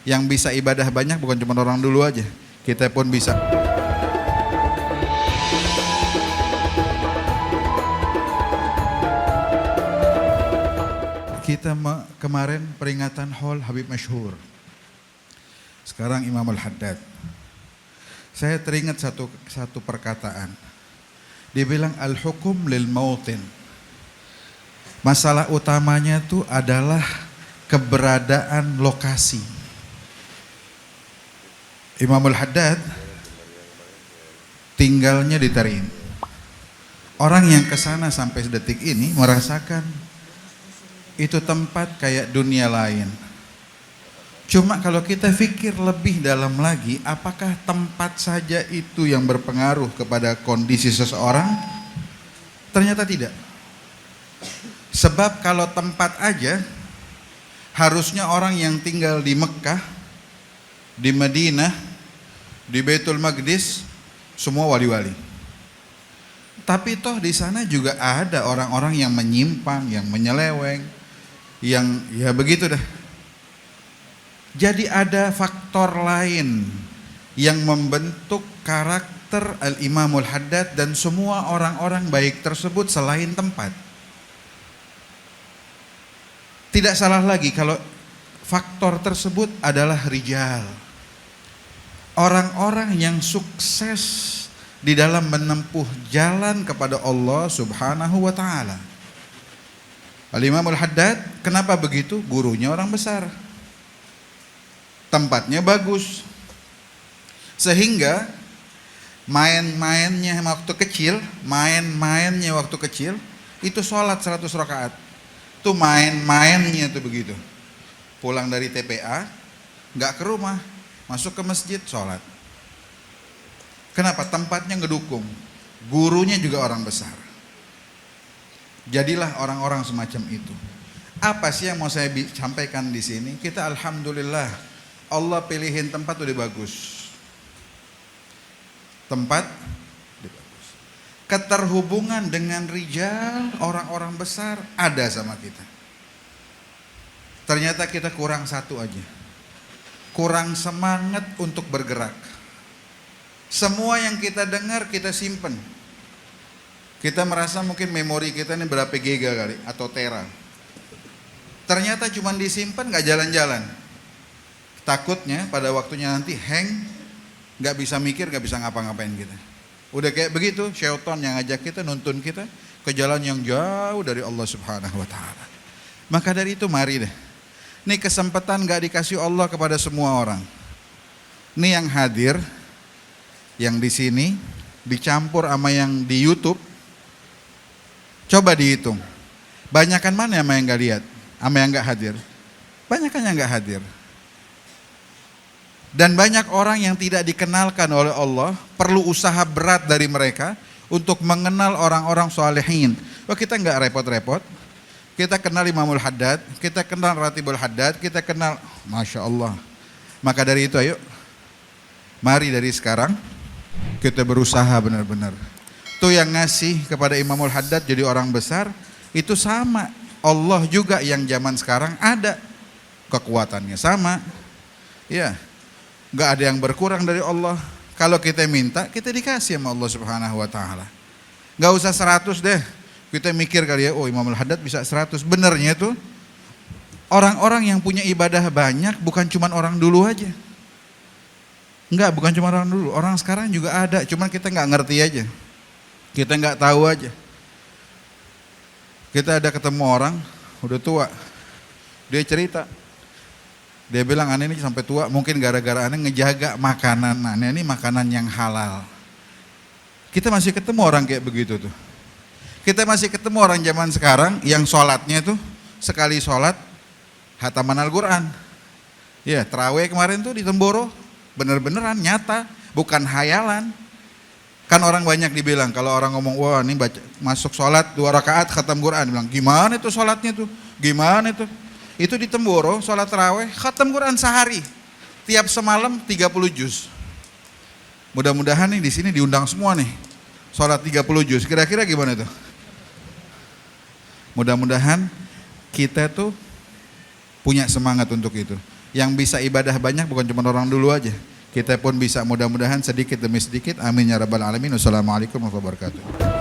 Yang bisa ibadah banyak bukan cuma orang dulu aja, kita pun bisa. Kita kemarin peringatan Haul Habib Masyhur. Sekarang Imam Al-Haddad. Saya teringat satu perkataan. Dia bilang al-hukum lil mautin. Masalah utamanya itu adalah keberadaan lokasi. Imam Al-Haddad tinggalnya di Tarim. Orang yang kesana sampai detik ini merasakan itu tempat kayak dunia lain. Cuma kalau kita pikir lebih dalam lagi, apakah tempat saja itu yang berpengaruh kepada kondisi seseorang? Ternyata tidak. Sebab kalau tempat aja, harusnya orang yang tinggal di Mekah, di Madinah, di Baitul Maqdis, semua wali-wali. Tapi toh di sana juga ada orang-orang yang menyimpang, yang menyeleweng, yang ya begitu dah. Jadi ada faktor lain yang membentuk karakter Al-Imamul Haddad dan semua orang-orang baik tersebut selain tempat. Tidak salah lagi kalau faktor tersebut adalah rijal. Orang-orang yang sukses di dalam menempuh jalan kepada Allah Subhanahu wa taala. Al-Imamul Haddad, kenapa begitu? Gurunya orang besar. Tempatnya bagus. Sehingga main-mainnya waktu kecil, itu sholat 100 rakaat. Itu main-mainnya tuh begitu. Pulang dari TPA, nggak ke rumah, masuk ke masjid, sholat. Kenapa? Tempatnya ngedukung. Gurunya juga orang besar. Jadilah orang-orang semacam itu. Apa sih yang mau saya sampaikan di sini? Kita alhamdulillah, Allah pilihin tempat udah bagus. Tempat udah bagus. Keterhubungan dengan rijal, orang-orang besar ada sama kita. Ternyata kita kurang satu aja. Kurang semangat untuk bergerak. Semua yang kita dengar kita simpen. Kita merasa mungkin memori kita ini berapa giga kali atau tera. Ternyata cuma disimpan, gak jalan-jalan. Takutnya pada waktunya nanti hang, gak bisa mikir, gak bisa ngapa-ngapain kita. Udah kayak begitu, syaitan yang ngajak kita, nuntun kita ke jalan yang jauh dari Allah Subhanahu wa taala. Maka dari itu mari deh. Ini kesempatan gak dikasih Allah kepada semua orang. Ini yang hadir, yang di sini dicampur sama yang di YouTube. Coba dihitung. Banyakan mana sama yang gak lihat, sama yang gak hadir? Banyakan yang gak hadir. Dan banyak orang yang tidak dikenalkan oleh Allah, perlu usaha berat dari mereka untuk mengenal orang-orang solehin. Oh, kita gak repot-repot. Kita kenal Imamul Haddad, kita kenal Ratibul Haddad, kita kenal, Masya Allah. Maka dari itu ayo, mari dari sekarang kita berusaha benar-benar. Itu yang ngasih kepada Imamul Haddad jadi orang besar, itu sama. Allah juga yang zaman sekarang ada. Kekuatannya sama. Ya, gak ada yang berkurang dari Allah. Kalau kita minta, kita dikasih sama Allah Subhanahu wa taala. Gak usah 100 deh. Kita mikir kali ya, oh Imamul Haddad bisa 100. Benernya tuh, orang-orang yang punya ibadah banyak bukan cuma orang dulu aja. Enggak, bukan cuma orang dulu. Orang sekarang juga ada, cuma kita gak ngerti aja. Kita nggak tahu aja. Kita ada ketemu orang udah tua, dia cerita, dia bilang aneh ini sampai tua mungkin gara-gara aneh ngejaga makanan aneh ini makanan yang halal. Kita masih ketemu orang kayak begitu tuh. Kita masih ketemu orang zaman sekarang yang sholatnya tuh sekali sholat hataman Al-Quran. Ya, terawih kemarin tuh di Temboro bener-beneran nyata, bukan hayalan. Kan orang banyak dibilang, kalau orang ngomong, wah ini baca, masuk sholat 2 rakaat khatam Quran. Bilang, gimana itu sholatnya tuh? Gimana itu? Itu di Temboro, sholat tarawih, khatam Quran sehari. Tiap semalam 30 juz. Mudah-mudahan nih di sini diundang semua nih. Sholat 30 juz, kira-kira gimana tuh? Mudah-mudahan kita tuh punya semangat untuk itu. Yang bisa ibadah banyak bukan cuma orang dulu aja. Kita pun bisa mudah-mudahan sedikit demi sedikit. Amin ya rabbal alamin. Wassalamualaikum warahmatullahi wabarakatuh.